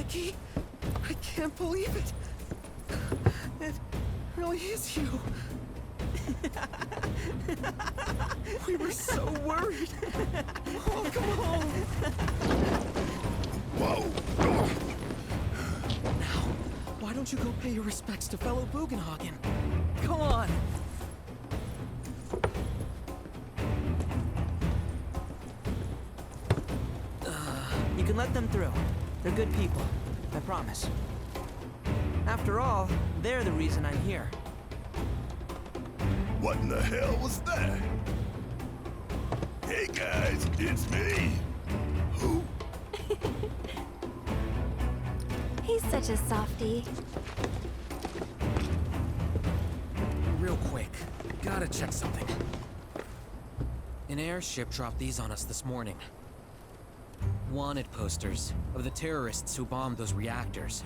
Nanaki? I can't believe it. It really is you. We were so worried. Welcome home. Whoa! Now, why don't you go pay your respects to fellow Bugenhagen? Go on. You can let them through. They're good people. I promise. After all, they're the reason I'm here. What in the hell was that? Hey guys, it's me. Who? He's such a softie. Real quick, gotta check something. An airship dropped these on us this morning. Wanted posters of the terrorists who bombed those reactors.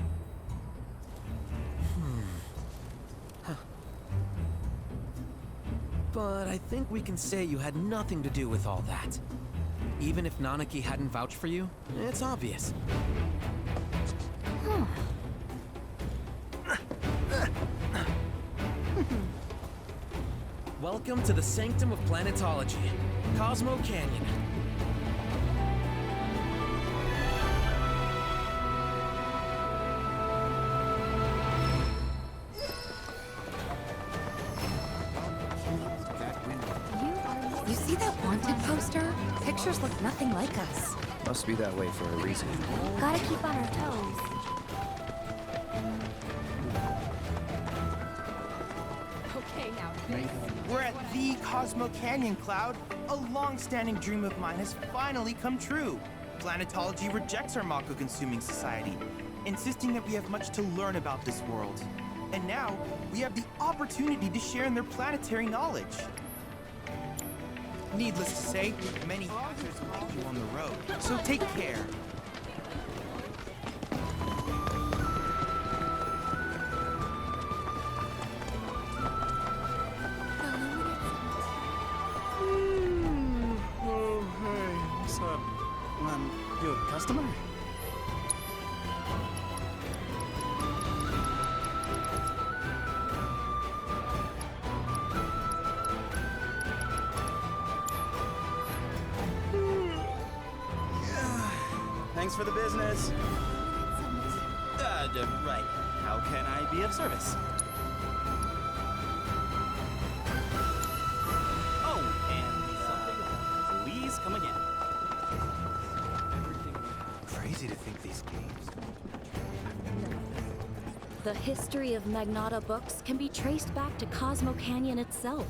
But I think we can say you had nothing to do with all that. Even if Nanaki hadn't vouched for you, it's obvious. Welcome to the sanctum of planetology, Cosmo Canyon. You see that wanted poster? Pictures look nothing like us. Must be that way for a reason. Gotta keep on our toes. Okay, now. We're at the Cosmo Canyon, Cloud. A long-standing dream of mine has finally come true. Planetology rejects our Mako-consuming society, insisting that we have much to learn about this world. And now, we have the opportunity to share in their planetary knowledge. Needless to say, many hazards await you on the road, so take care. Oh, hey, what's up? You a customer? Thanks for the business. Right. How can I be of service? Oh, and please come again. Crazy to think these games. The history of Magnata books can be traced back to Cosmo Canyon itself.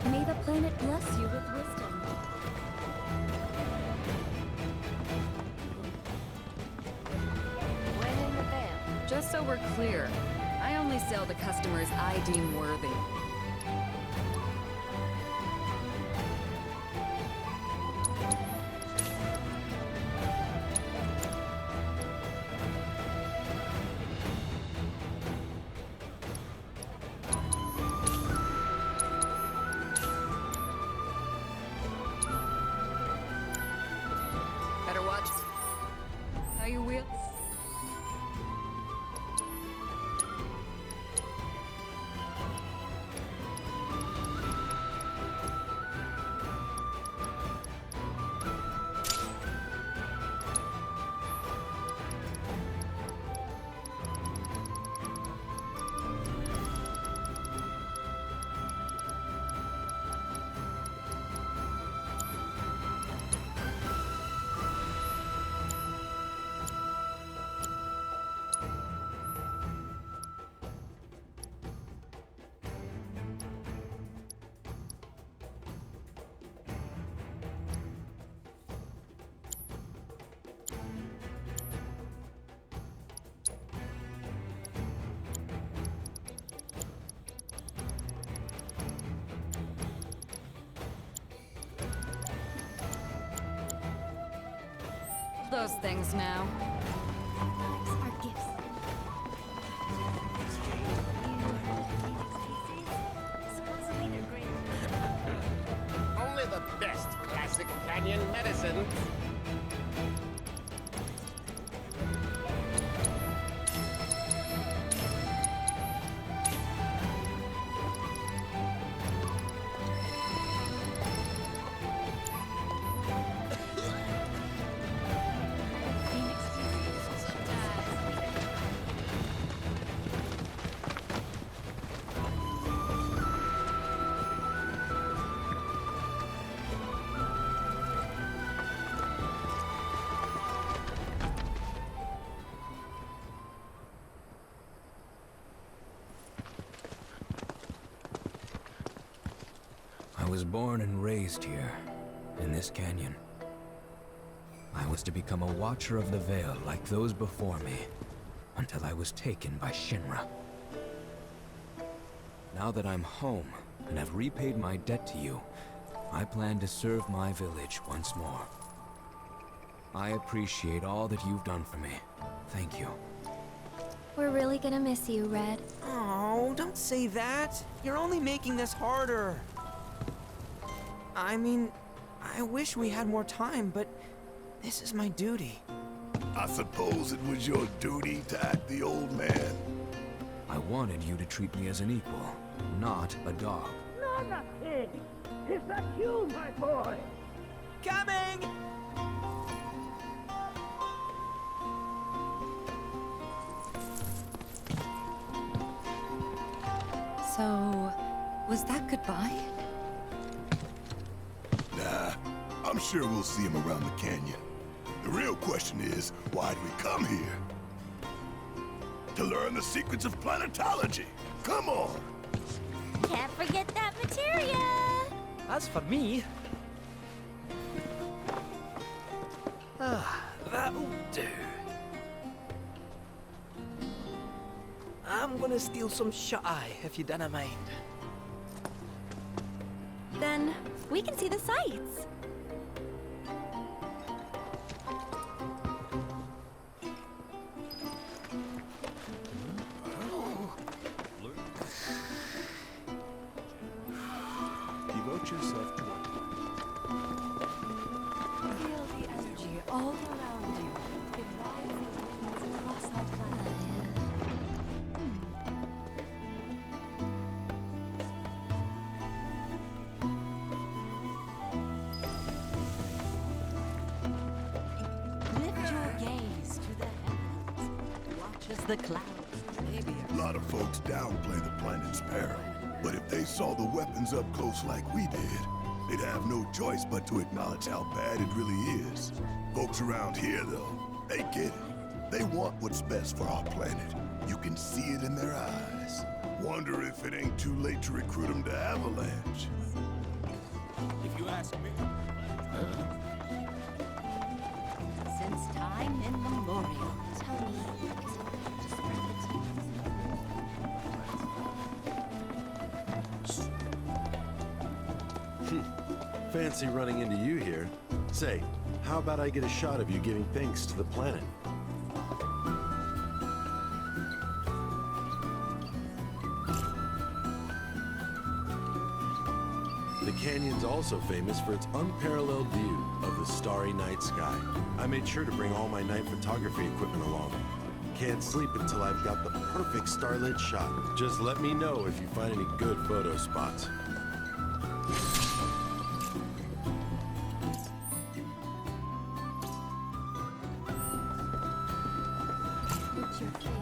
May the planet bless you with wisdom. When in the van. Just so we're clear, I only sell to customers I deem worthy. Better watch how you wheel. those things now. Our gifts. Supposedly they're great. Only the best classic canyon medicine. I was born and raised here, in this canyon. I was to become a watcher of the Veil like those before me, until I was taken by Shinra. Now that I'm home, and have repaid my debt to you, I plan to serve my village once more. I appreciate all that you've done for me. Thank you. We're really gonna miss you, Red. Oh, don't say that. You're only making this harder. I mean, I wish we had more time, but this is my duty. I suppose it was your duty to act the old man. I wanted you to treat me as an equal, not a dog. No, not pig. Is that you, my boy? Coming! So, was that goodbye? Nah, I'm sure we'll see him around the canyon. The real question is, why'd we come here? To learn the secrets of planetology. Come on! Can't forget that materia! As for me... that'll do. I'm gonna steal some shut-eye, if you don't mind. Then we can see the sights. Devote yourself to it. Feel the energy all around you. It rises across our planet. Lift your gaze to the heavens. Watch as the clouds. Maybe A lot of folks downplay the planet's peril. But if they saw the weapons up close like we did, they'd have no choice but to acknowledge how bad it really is. Folks around here, though, they get it. They want what's best for our planet. You can see it in their eyes. Wonder if it ain't too late to recruit them to Avalanche. If you ask me. since time immemorial. Tell me, is it to spread the tears? Fancy running into you here. Say, how about I get a shot of you giving thanks to the planet? The canyon's also famous for its unparalleled view of the starry night sky. I made sure to bring all my night photography equipment along. Can't sleep until I've got the perfect starlit shot. Just let me know if you find any good photo spots. It's your faith.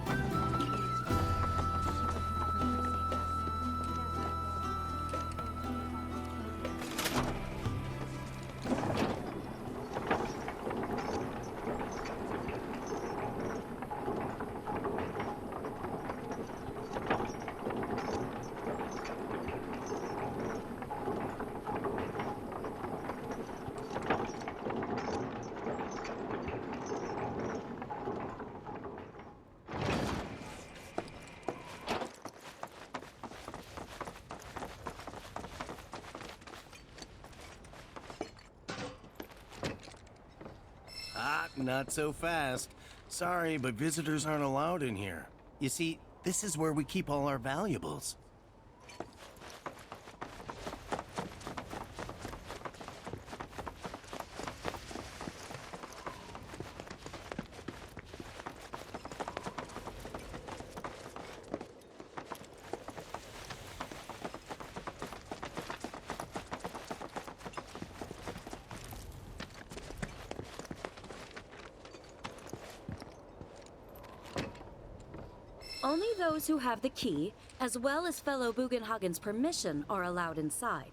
Not so fast. Sorry, but visitors aren't allowed in here. You see, this is where we keep all our valuables. Only those who have the key, as well as fellow Bugenhagen's permission, are allowed inside.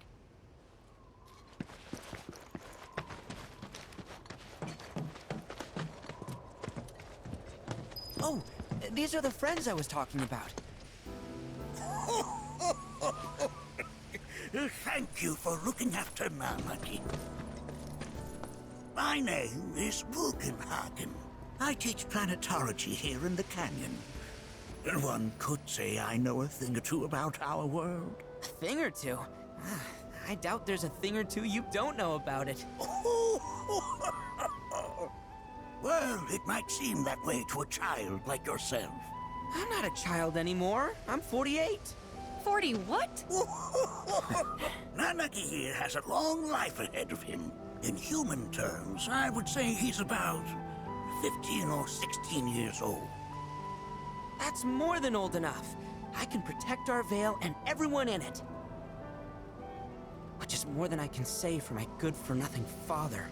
Oh, these are the friends I was talking about. Thank you for looking after Namaki. My name is Bugenhagen. I teach planetology here in the canyon. One could say I know a thing or two about our world. A thing or two? I doubt there's a thing or two you don't know about it. Well, it might seem that way to a child like yourself. I'm not a child anymore. I'm 48. 40 what? Nanaki here has a long life ahead of him. In human terms, I would say he's about 15 or 16 years old. That's more than old enough. I can protect our Vale and everyone in it. Which is more than I can say for my good-for-nothing father.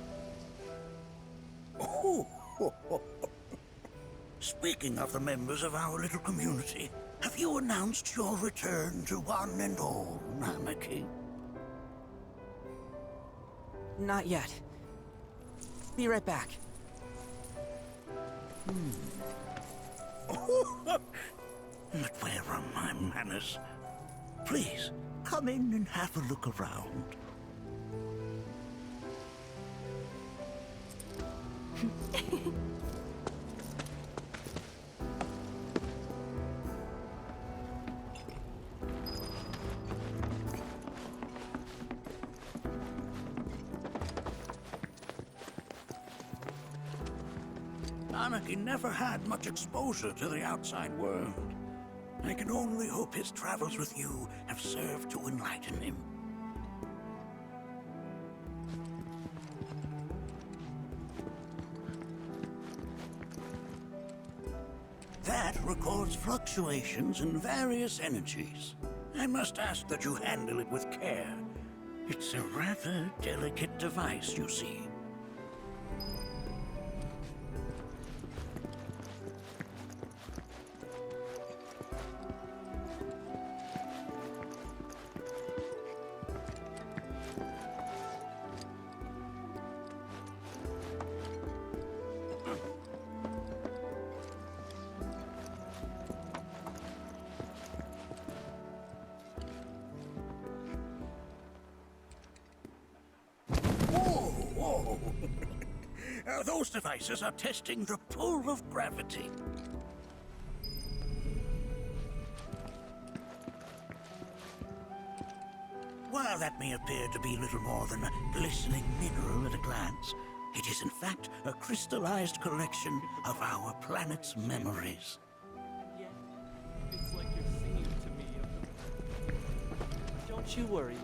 Speaking of the members of our little community, have you announced your return to one and all, Namaki? Not yet. Be right back. But where are my manners? Please, come in and have a look around. Namaki never had much exposure to the outside world. I can only hope his travels with you have served to enlighten him. That records fluctuations in various energies. I must ask that you handle it with care. It's a rather delicate device, you see. Whoa! Those devices are testing the pull of gravity. While that may appear to be little more than a glistening mineral at a glance, it is in fact a crystallized collection of our planet's memories. Yeah, it's like you're singing to me. Don't you worry.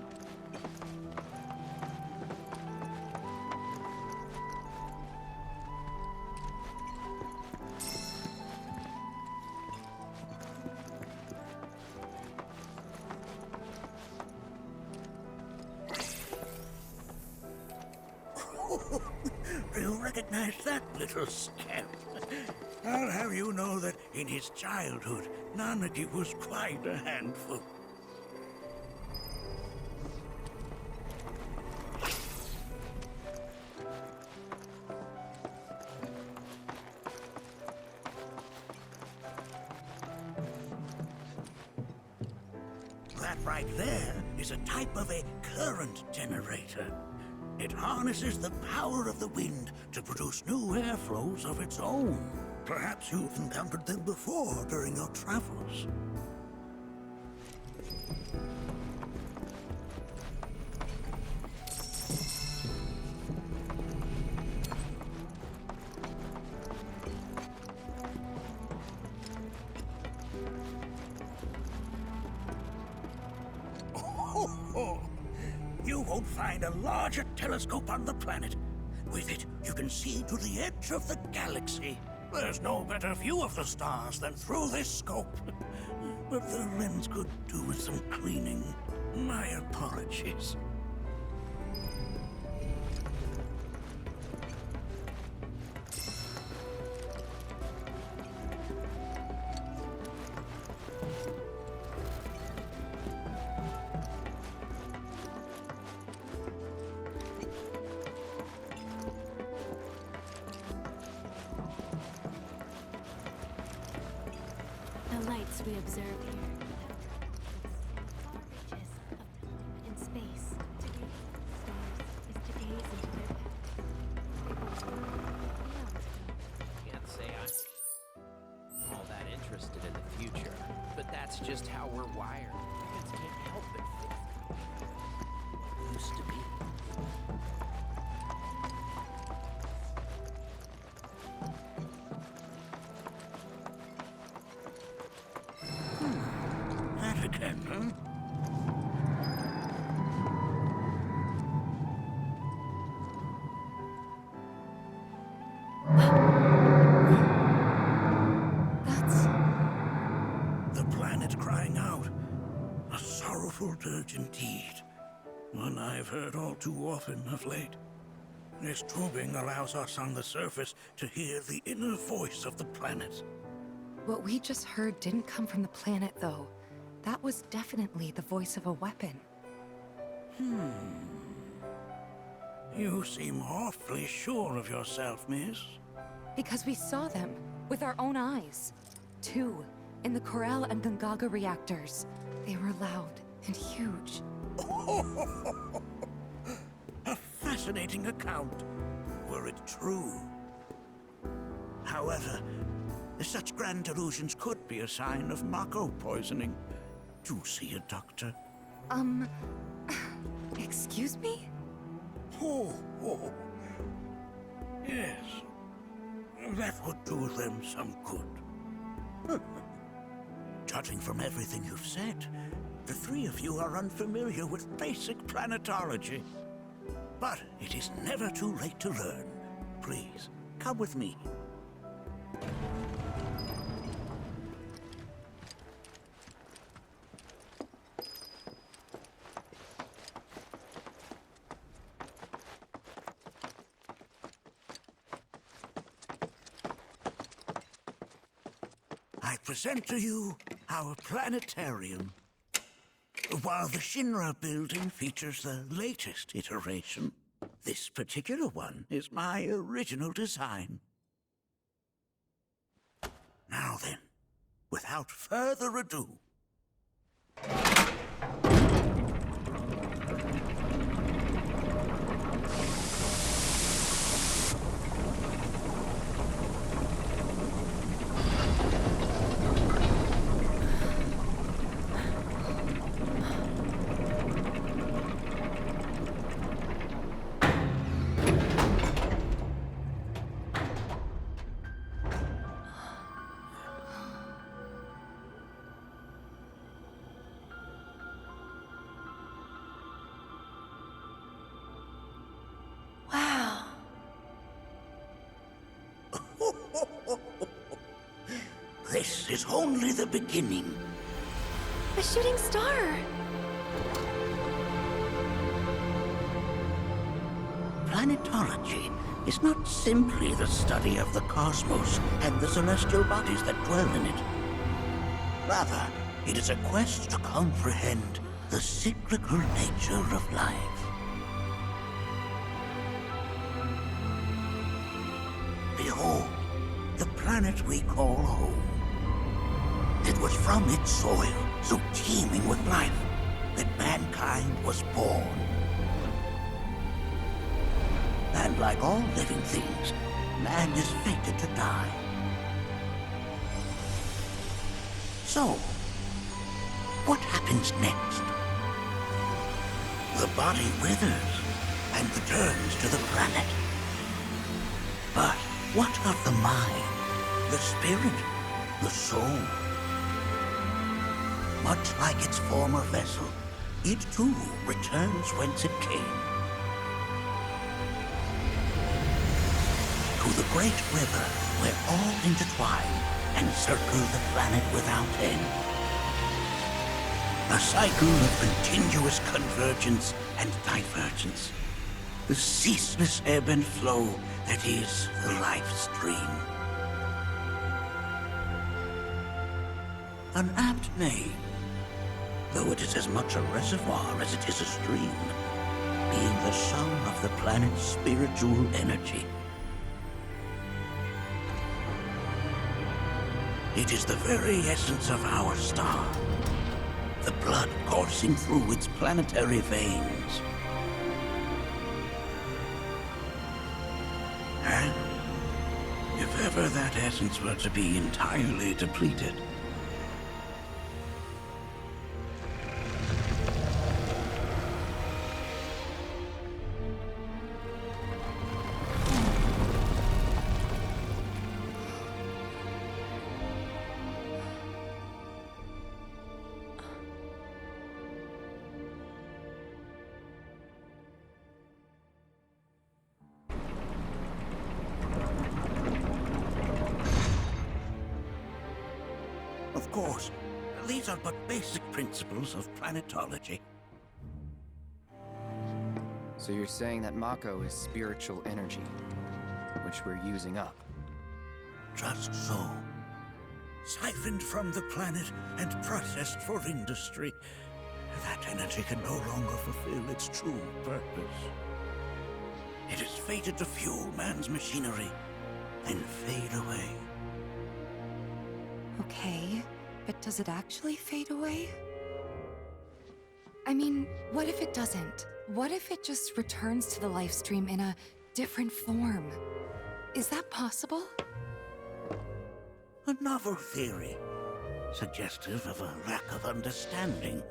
Do you recognize that little scamp? I'll have you know that in his childhood, Nanaki was quite a handful. That right there is a type of a current generator. It harnesses the power of the wind to produce new airflows of its own. Perhaps you've encountered them before during your travels. You won't find a larger telescope on the planet. With it, you can see to the edge of the galaxy. There's no better view of the stars than through this scope. But the lens could do with some cleaning. My apologies. The lights we observe here far reaches of time and space. To gaze at the stars is to gaze into their past. Can't say I'm all that interested in the future, but that's just how we're wired. Humans can't help but think what used to be. That again, huh? That's... The planet crying out. A sorrowful dirge indeed. One I've heard all too often of late. This tubing allows us on the surface to hear the inner voice of the planet. What we just heard didn't come from the planet, though. That was definitely the voice of a weapon. You seem awfully sure of yourself, miss. Because we saw them, with our own eyes. 2, in the Corel and Gungaga reactors. They were loud and huge. A fascinating account, were it true. However, such grand delusions could be a sign of Mako poisoning. Do see a doctor. Excuse me? Oh. Yes. That would do them some good. Judging from everything you've said, the three of you are unfamiliar with basic planetology. But it is never too late to learn. Please, come with me. I present to you our planetarium. While the Shinra building features the latest iteration, this particular one is my original design. Now then, without further ado, Wow. this is only the beginning. A shooting star! Planetology is not simply the study of the cosmos and the celestial bodies that dwell in it. Rather, it is a quest to comprehend the cyclical nature of life. Behold, the planet we call home. It was from its soil, so teeming with life, that mankind was born. And like all living things, man is fated to die. So, what happens next? The body withers and returns to the planet. But what of the mind, the spirit, the soul? Much like its former vessel, it too returns whence it came. To the great river where all intertwine and circle the planet without end. A cycle of continuous convergence and divergence. The ceaseless ebb and flow that is the life stream. An apt name, though it is as much a reservoir as it is a stream, being the sum of the planet's spiritual energy. It is the very essence of our star, the blood coursing through its planetary veins. And if ever that essence were to be entirely depleted, of course, these are but basic principles of planetology. So you're saying that Mako is spiritual energy, which we're using up? Just so. Siphoned from the planet and processed for industry, that energy can no longer fulfill its true purpose. It is fated to fuel man's machinery, then fade away. Okay, but does it actually fade away? I mean, what if it doesn't? What if it just returns to the life stream in a different form? Is that possible? A novel theory, suggestive of a lack of understanding.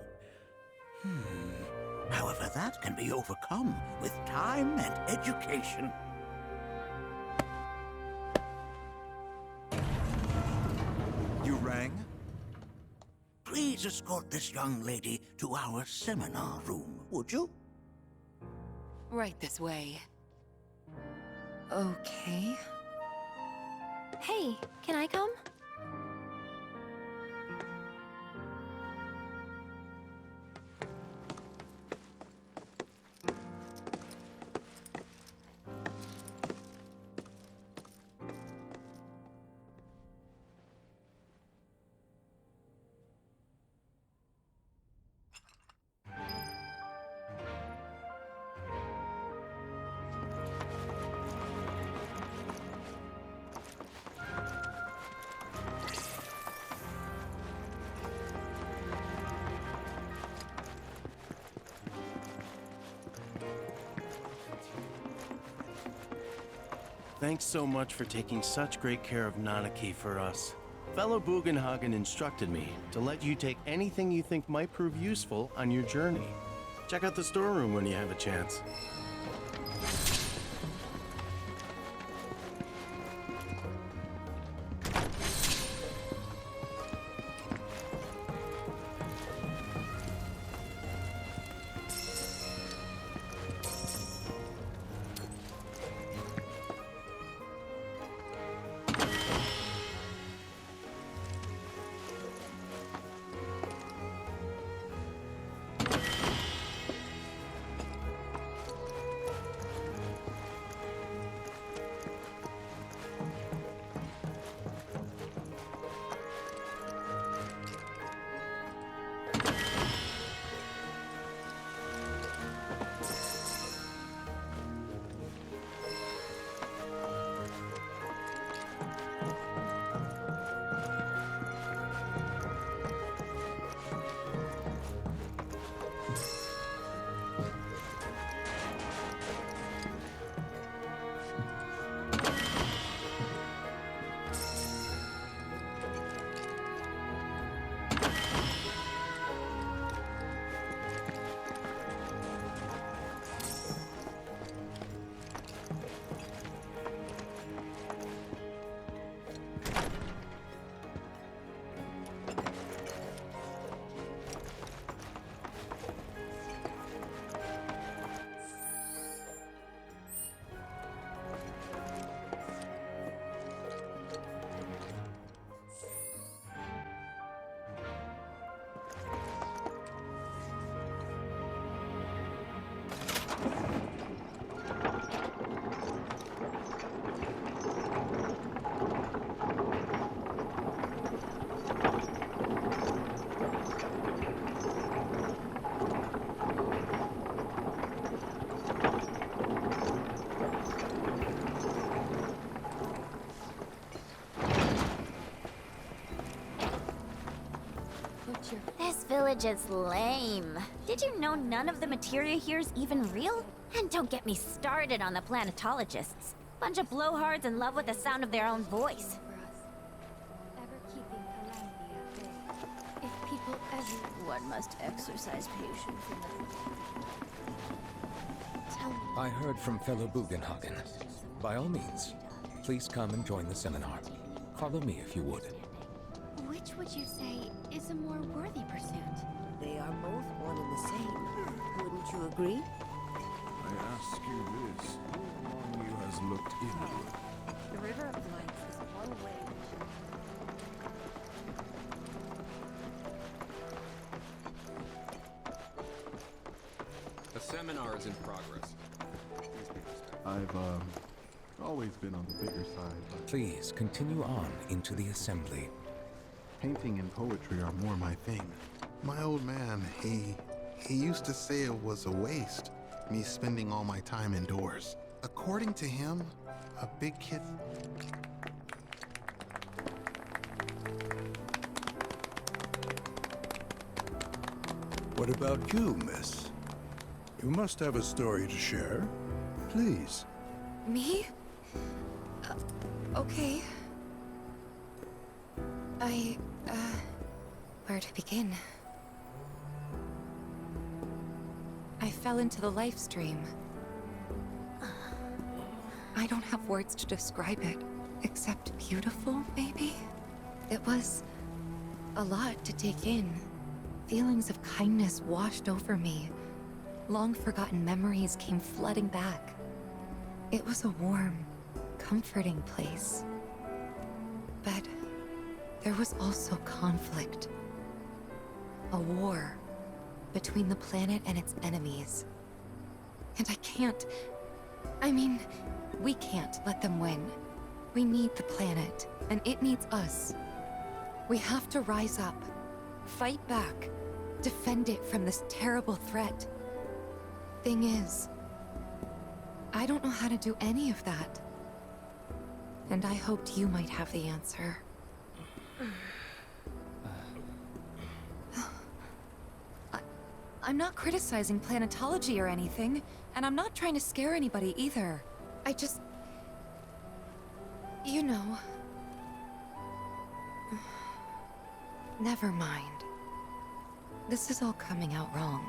However, that can be overcome with time and education. You rang? Please escort this young lady to our seminar room, would you? Right this way. Okay. Hey, can I come? Thanks so much for taking such great care of Nanaki for us. Fellow Bugenhagen instructed me to let you take anything you think might prove useful on your journey. Check out the storeroom when you have a chance. village is lame. Did you know none of the materia here is even real? And don't get me started on the planetologists. Bunch of blowhards in love with the sound of their own voice. If people One must exercise patience in the... tell me. I heard from fellow Bugenhagen. By all means, please come and join the seminar. Follow me if you would. Which would you say is a more worthy pursuit? They are both one and the same. Wouldn't you agree? I ask you this. Who among you has looked inward? The River of Lights is one way. A seminar is in progress. I've, always been on the bigger side, but Please continue on into the assembly. painting and poetry are more my thing. My old man, he used to say it was a waste, me spending all my time indoors. According to him, a big kid... What about you, miss? You must have a story to share. Please. Me? Okay. Where to begin? I fell into the life stream. I don't have words to describe it, except beautiful, maybe? It was a lot to take in. Feelings of kindness washed over me. Long-forgotten memories came flooding back. It was a warm, comforting place. But there was also conflict. A war between the planet and its enemies. And we can't let them win. We need the planet, and it needs us. We have to rise up, fight back, defend it from this terrible threat. Thing is, I don't know how to do any of that. And I hoped you might have the answer. I'm not criticizing planetology or anything, and I'm not trying to scare anybody either. I just... you know... Never mind. This is all coming out wrong.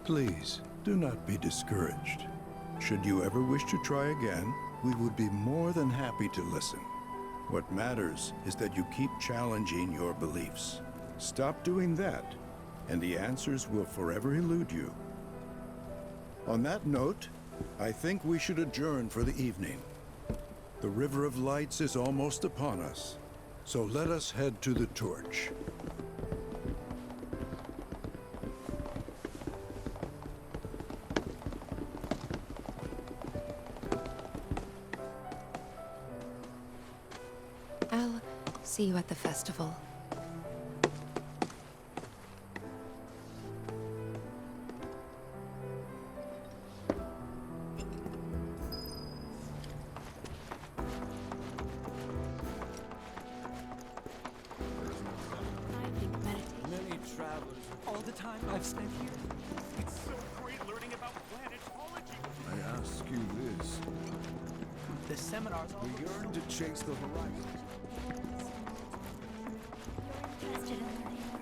Please, do not be discouraged. Should you ever wish to try again, we would be more than happy to listen. What matters is that you keep challenging your beliefs. Stop doing that, and the answers will forever elude you. On that note, I think we should adjourn for the evening. The River of Lights is almost upon us, so let us head to the torch. I'll see you at the festival. Many travelers, all the time I've spent here. It's so great learning about planetology. I ask you this. The seminars all We yearn to chase the horizon. Interested in learning more.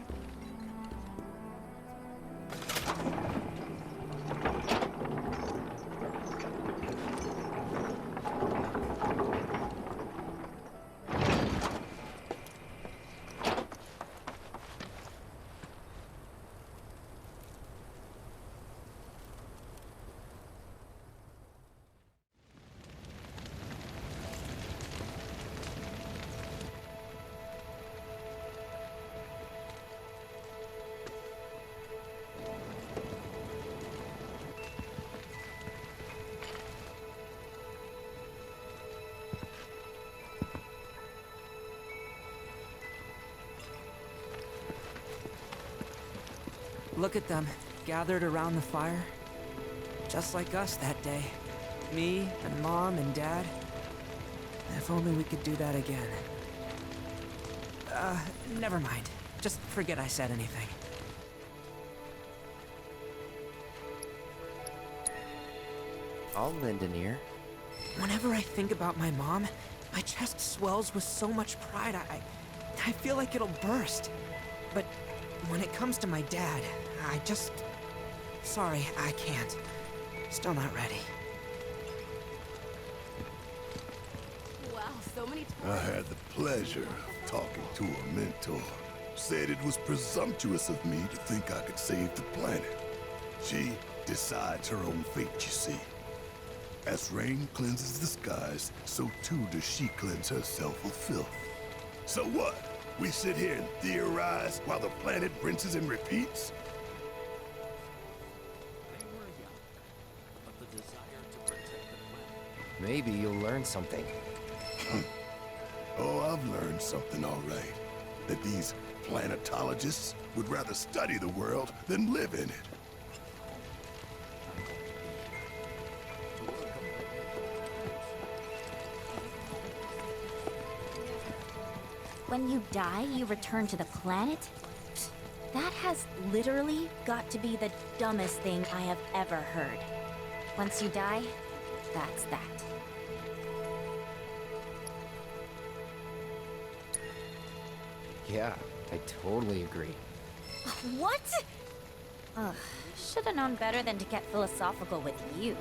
Look at them, gathered around the fire. Just like us that day. Me and Mom and Dad. If only we could do that again. Never mind. Just forget I said anything. I'll lend an ear. Whenever I think about my mom, my chest swells with so much pride, I feel like it'll burst. But when it comes to my dad, I just... Sorry, I can't. Still not ready. Wow, so many I had the pleasure of talking to a mentor. Said it was presumptuous of me to think I could save the planet. She decides her own fate, you see. As rain cleanses the skies, so too does she cleanse herself of filth. So what? We sit here and theorize while the planet rinses and repeats? Maybe you'll learn something. Oh, I've learned something all right. That these planetologists would rather study the world than live in it. When you die, you return to the planet? That has literally got to be the dumbest thing I have ever heard. Once you die, that's that. Yeah, I totally agree. What? Ugh, should have known better than to get philosophical with you.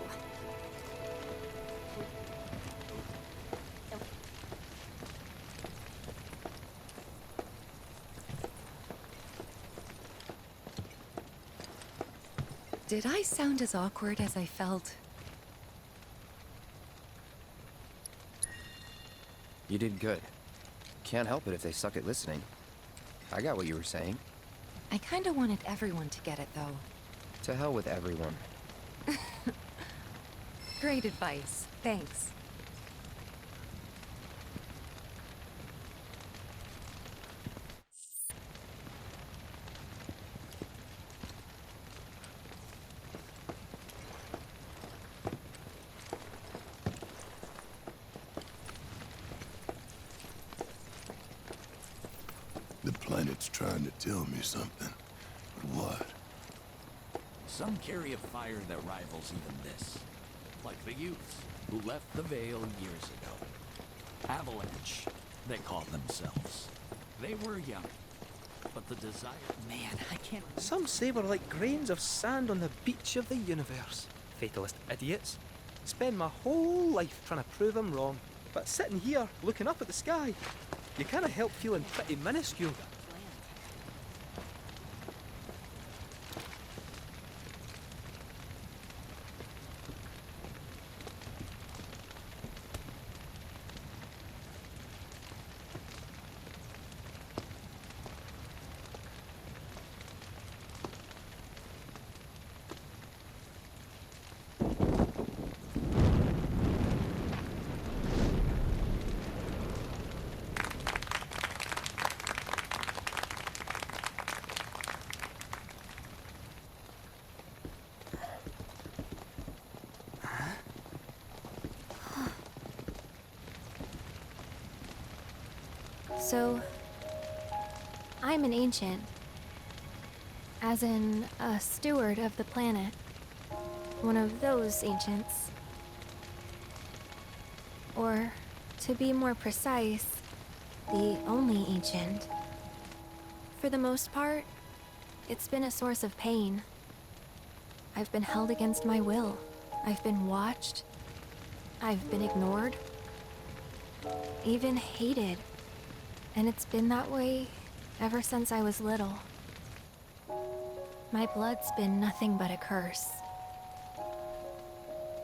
Did I sound as awkward as I felt? You did good. Can't help it if they suck at listening. I got what you were saying. I kinda wanted everyone to get it, though. To hell with everyone. Great advice. Thanks. The planet's trying to tell me something. But what? Some carry a fire that rivals even this. Like the youths who left the Vale years ago. Avalanche, they call themselves. They were young, but the desire... Man, I can't... Some say we're like grains of sand on the beach of the universe. Fatalist idiots. Spend my whole life trying to prove them wrong. But sitting here, looking up at the sky, you can't help feeling pretty minuscule. So, I'm an ancient. As in, a steward of the planet. One of those ancients. Or, to be more precise, the only ancient. For the most part, it's been a source of pain. I've been held against my will. I've been watched. I've been ignored. Even hated. And it's been that way ever since I was little. My blood's been nothing but a curse.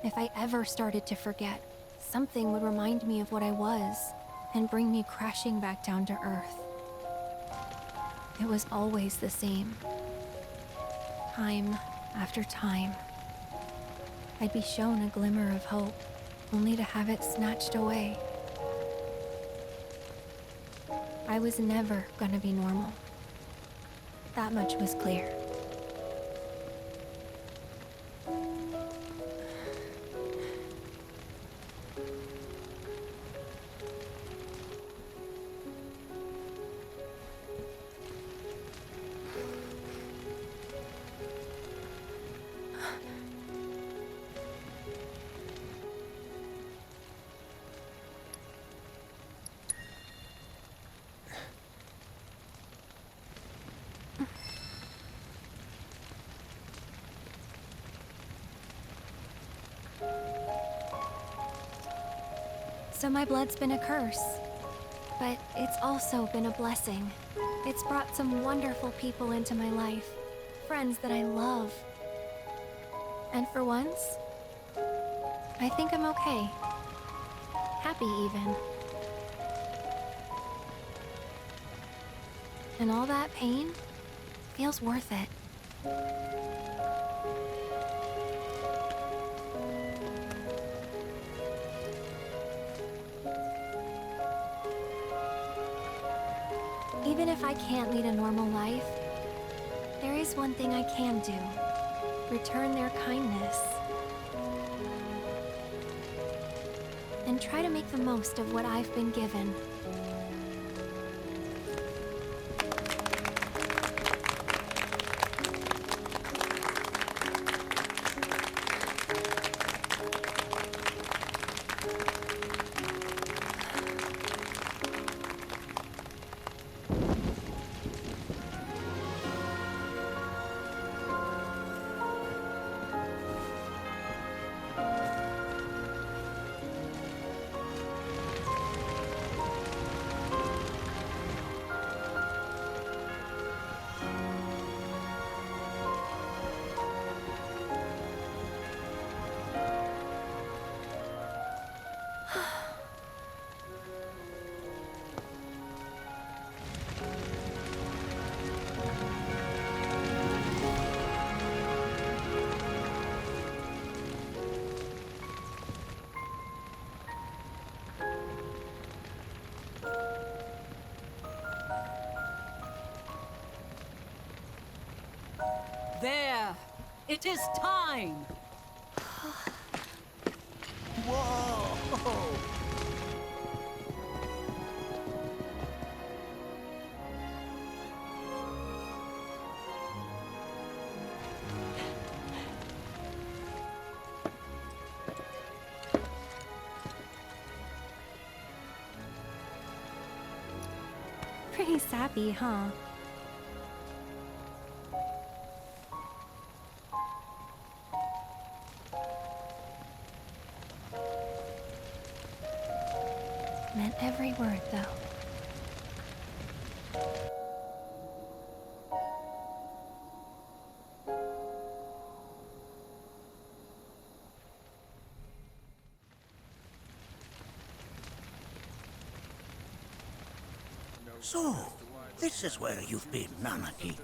If I ever started to forget, something would remind me of what I was and bring me crashing back down to earth. It was always the same. Time after time. I'd be shown a glimmer of hope, only to have it snatched away. I was never gonna be normal. That much was clear. So my blood's been a curse. But it's also been a blessing. It's brought some wonderful people into my life. Friends that I love. And for once, I think I'm okay. Happy even. And all that pain feels worth it. Even if I can't lead a normal life, there is one thing I can do. Return their kindness. And try to make the most of what I've been given. There! It is time! Whoa! Pretty sappy, huh? Meant every word, though. So, this is where you've been, Nanaki.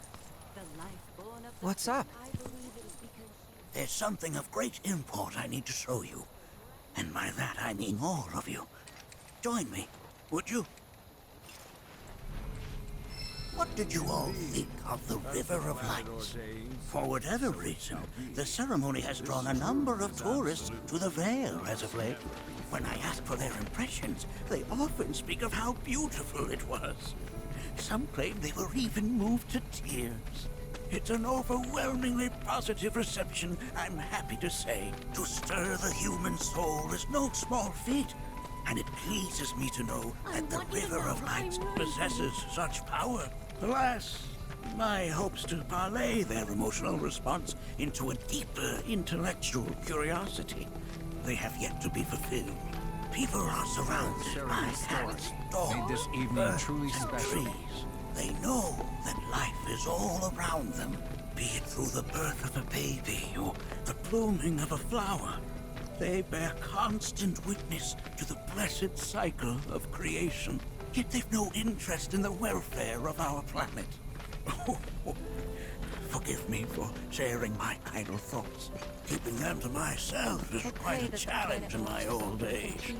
What's up? There's something of great import I need to show you. And by that I mean all of you. Join me, would you? What did you all think of the River of Lights? For whatever reason, the ceremony has drawn a number of tourists to the Vale as of late. When I ask for their impressions, they often speak of how beautiful it was. Some claim they were even moved to tears. It's an overwhelmingly positive reception, I'm happy to say. To stir the human soul is no small feat, and it pleases me to know that the River of Lights possesses such power. Alas, my hopes to parlay their emotional response into a deeper intellectual curiosity, they have yet to be fulfilled. People are surrounded by cats, dogs, made this evening birds, truly and special. trees. They know that life is all around them, be it through the birth of a baby or the blooming of a flower. They bear constant witness to the blessed cycle of creation, yet they've no interest in the welfare of our planet. Forgive me for sharing my idle thoughts. Keeping them to myself is quite a challenge in my old age.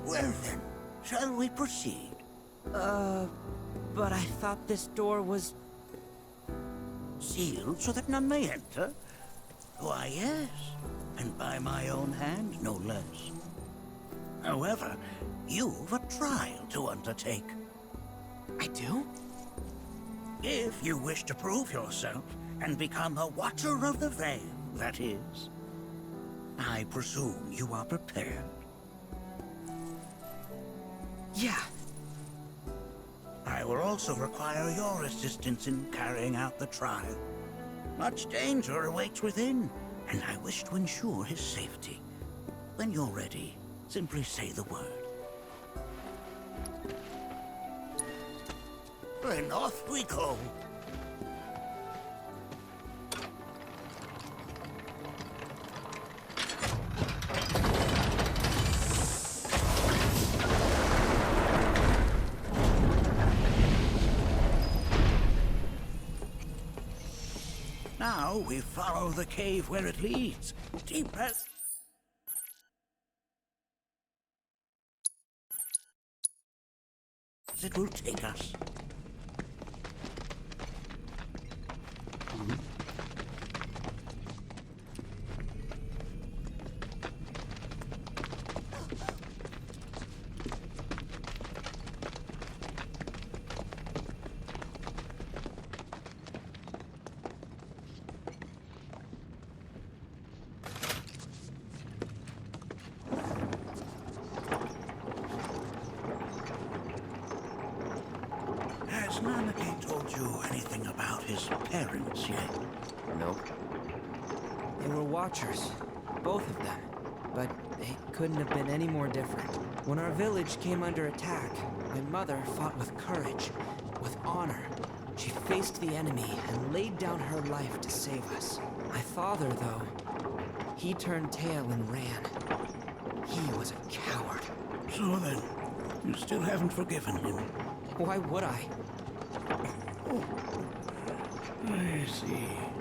Well then, shall we proceed? But I thought this door was... Sealed so that none may enter? Why, yes. And by my own hand, no less. However, you've a trial to undertake. I do? If you wish to prove yourself and become a Watcher of the Veil, that is. I presume you are prepared. Yeah. I will also require your assistance in carrying out the trial. Much danger awaits within, and I wish to ensure his safety. When you're ready, simply say the word. And off we go. Now we follow the cave where it leads. Deep breath. It will take us. Has Nanaki told you anything about his parents yet? Nope. They were watchers, both of them. But they couldn't have been any more different. When our village came under attack, my mother fought with courage, with honor. She faced the enemy and laid down her life to save us. My father, though, he turned tail and ran. He was a coward. So then, you still haven't forgiven him? Why would I? Oh, I see.